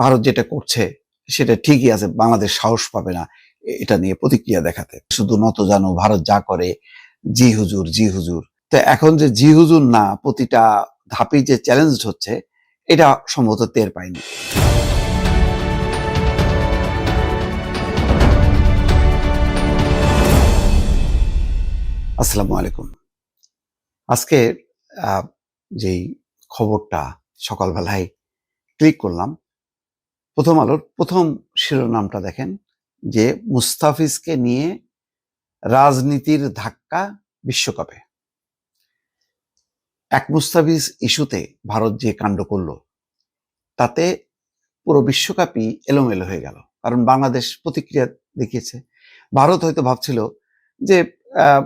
ভারত যেটা করছে সেটা ঠিকই আছে, বাংলাদেশ সাহস পাবে না এটা নিয়ে প্রতিক্রিয়া দেখাতে। শুধু নত জানো ভারত যা করে, জি হুজুর জি হুজুর। তো এখন যে জি হুজুর না, প্রতিটা ধাপেই যে চ্যালেঞ্জ হচ্ছে, এটা সম্ভবত টের পাইনি। আসসালামু আলাইকুম। আজকে যেই খবরটা সকালবেলায় ক্লিক করলাম, প্রথম আলোর প্রথম শিরোনামটা দেখেন যে মুস্তাফিজকে নিয়ে রাজনীতির ধাক্কা বিশ্বকাপে। এক মুস্তাফিজ ইস্যুতে ভারত যে কাণ্ড করলো, তাতে পুরো বিশ্বকাপই এলোমেলো হয়ে গেল। কারণ বাংলাদেশ প্রতিক্রিয়া দেখিয়েছে। ভারত হয়তো ভাবছিল যে আহ,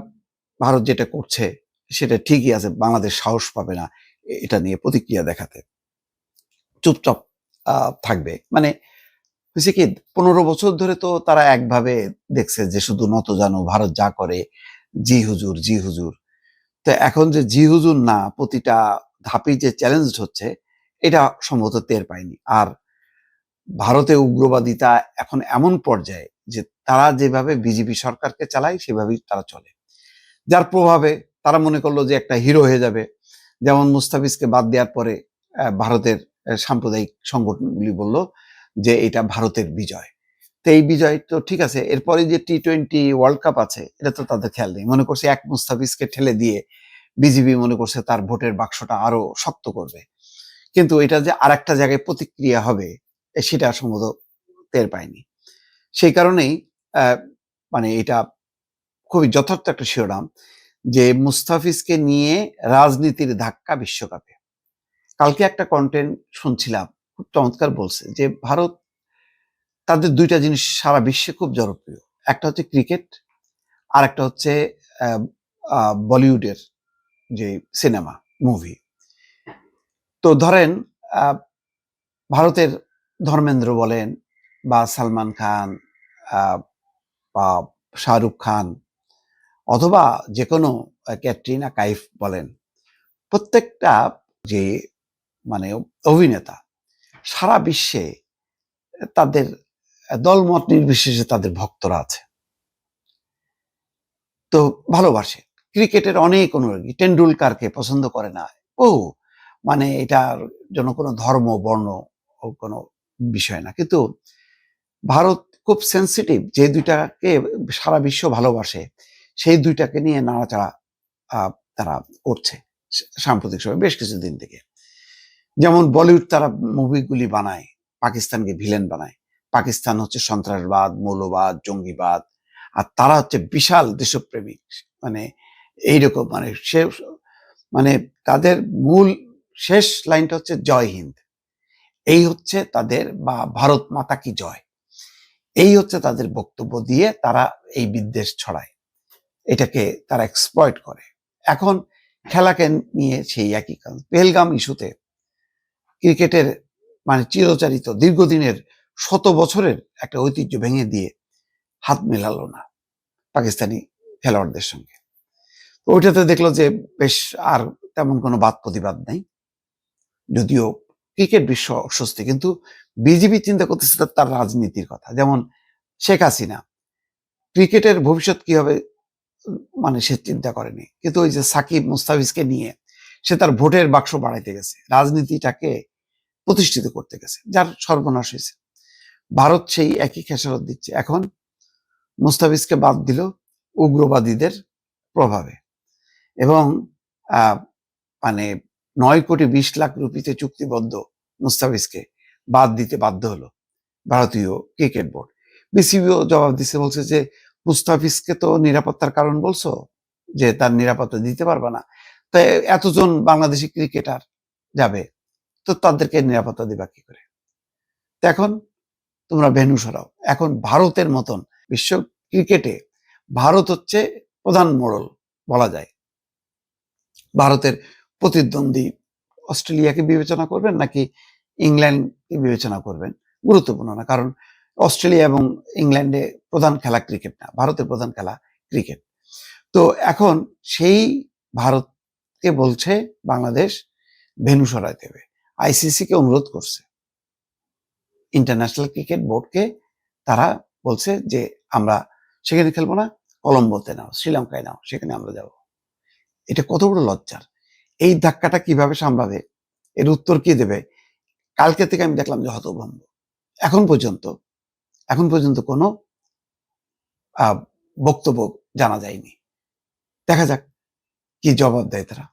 ভারত যেটা করছে সেটা ঠিকই আছে, বাংলাদেশ সাহস পাবে না এটা নিয়ে প্রতিক্রিয়া দেখাতে, চুপচাপ থাকবে। মানে হয়েছে কি, 15 বছর ধরে তো তারা একভাবে দেখছে যে শুধু নত জানো ভারত যা করে, জি হুজুর জি হুজুর। তো এখন যে জি হুজুর না, প্রতিটা ধাপেই যে চ্যালেঞ্জ হচ্ছে, এটা সম্ভবত টের পায়নি। আর ভারতে উগ্রবাদিতা এখন এমন পর্যায়ে যে তারা যেভাবে বিজেপি সরকারকে চালায় সেভাবেই তারা চলে, যার প্রভাবে তারা মনে করলো যে একটা হিরো হয়ে যাবে। যেমন মুস্তাফিজকে বাদ দেওয়ার পরে ভারতের সাম্প্রদায়িক সংগঠনগুলি বলল যে এটা ভারতের বিজয়। তো এই বিজয় তো ঠিক আছে, এরপরে যে টি-20 ওয়ার্ল্ড কাপ আছে, এটা তো তাদের খেয়াল নেই। মনে করছে এক মুস্তাফিজকে ঠেলে দিয়ে বিজিবি মনে করছে তার ভোটের বাক্সটা আরো শক্ত করবে, কিন্তু এটা যে আর একটা জায়গায় প্রতিক্রিয়া হবে সেটা সম্ভবত টের পায়নি। সেই কারণেই আহ, মানে এটা খুবই যথার্থ একটা শিরোনাম যে মুস্তাফিজকে নিয়ে রাজনীতির ধাক্কা বিশ্বকাপে। কালকে একটা কন্টেন্ট শুনছিলাম, খুব চমৎকার বলছে যে ভারত, তাদের দুইটা জিনিস সারা বিশ্বে খুব জনপ্রিয়। একটা হচ্ছে ক্রিকেট, আর একটা হচ্ছে বলিউডের যে সিনেমা, মুভি। তো ধরেন আহ, ভারতের ধর্মেন্দ্র বলেন বা সালমান খান বা শাহরুখ খান, অথবা যে কোনো ক্যাটরিনা কাইফ বলেন, প্রত্যেকটা যে মানে অভিনেতা সারা বিশ্বে তাদের দলমত নির্বিশেষে তাদের ভক্তরা আছে, তো ভালোবাসে। ক্রিকেটের অনেক অনুরাগী, টেন্ডুলকারকে পছন্দ করে না ও, মানে এটার জন্য কোনো ধর্ম বর্ণ কোনো বিষয় না। কিন্তু ভারত খুব সেন্সিটিভ, যে দুইটাকে সারা বিশ্ব ভালোবাসে, সেই দুইটাকে নিয়ে নাড়াচাড়া তারা করছে সাম্প্রতিক সময় বেশ কিছুদিন থেকে। যেমন বলিউড তারা মুভিগুলি বানায়, পাকিস্তানকে ভিলেন বানায়। পাকিস্তান হচ্ছে সন্ত্রাসবাদ, মৌলবাদ, জঙ্গিবাদ, আর তারা হচ্ছে বিশাল দেশপ্রেমিক। মানে এইরকম, মানে সে মানে তাদের মূল শেষ লাইনটা হচ্ছে জয় হিন্দ। এই হচ্ছে তাদের, বা ভারত মাতা কি জয়, এই হচ্ছে তাদের বক্তব্য দিয়ে তারা এই বিদ্বেষ ছড়ায়, এটাকে তারা এক্সপ্লয়েট করে। এখন খেলাকে নিয়ে সেই একই কাজ। পেহেলগাম ইস্যুতে ক্রিকেটের মানে চিরচারিত দীর্ঘদিনের, শত বছরের একটা ঐতিহ্য ভেঙে দিয়ে হাত মেলালো না পাকিস্তানি খেলোয়াড়দের সঙ্গে। ওইটাতে দেখলো যে বেশ আর তেমন কোনো বাদ প্রতিবাদ নেই, যদিও ক্রিকেট বিশ্ব অস্বস্তি, কিন্তু বিজেপি চিন্তা করতেছে তার রাজনীতির কথা। যেমন শেখ হাসিনা ক্রিকেটের ভবিষ্যৎ কি হবে মানে সে চিন্তা করেনি, কিন্তু ওই যে সাকিব মুস্তাফিজকে নিয়ে সে তার ভোটের বাক্স বাড়াইতে গেছে, রাজনীতিটাকে প্রতিষ্ঠিত করতে গেছে, যার সর্বনাশ হয়েছে। ভারত সেই একই খেসারত দিচ্ছে। এখন মুস্তাফিজকে বাদ দিল উগ্রবাদীদের প্রভাবে, এবং মানে 9,20,00,000 রুপিতে চুক্তিবদ্ধ মুস্তাফিজকে বাদ দিতে বাধ্য হলো ভারতীয় ক্রিকেট বোর্ড। বিসিবিও জবাব দিচ্ছে, বলছে যে মুস্তাফিজকে তো নিরাপত্তার কারণ বলছো, যে তার নিরাপত্তা দিতে পারবে না, তাই এতজন বাংলাদেশি ক্রিকেটার যাবে, তো তাদেরকে নিরাপত্তা দিবা কি করে? এখন তোমরা ভেন্যু সরাও। এখন ভারতের মতন বিশ্ব ক্রিকেটে ভারত হচ্ছে প্রধান মোড়ল বলা যায়। ভারতের প্রতিদ্বন্দ্বী অস্ট্রেলিয়াকে বিবেচনা করবেন নাকি ইংল্যান্ডকে বিবেচনা করবেন গুরুত্বপূর্ণ না, কারণ অস্ট্রেলিয়া এবং ইংল্যান্ডে প্রধান খেলা ক্রিকেট না, ভারতের প্রধান খেলা ক্রিকেট। তো এখন সেই ভারতকে বলছে বাংলাদেশ ভেন্যু সরাই দেবে, আইসিসি কে অনুরোধ করছে। ইন্টারন্যাশনাল ক্রিকেট বোর্ডকে তারা বলছে যে আমরা সেখানে খেলবো না, কলম্বোতে নাও, শ্রীলঙ্কায় নাও, সেখানে আমরা যাব। এটা কত বড় লজ্জার! এই ধাক্কাটা কিভাবে সামলাবে, এর উত্তর কি দেবে? কালকে থেকে আমি দেখলাম যে হতভম্ব। এখন পর্যন্ত কোনো বক্তব্য জানা যায়নি। দেখা যাক কি জবাব দেয় তারা।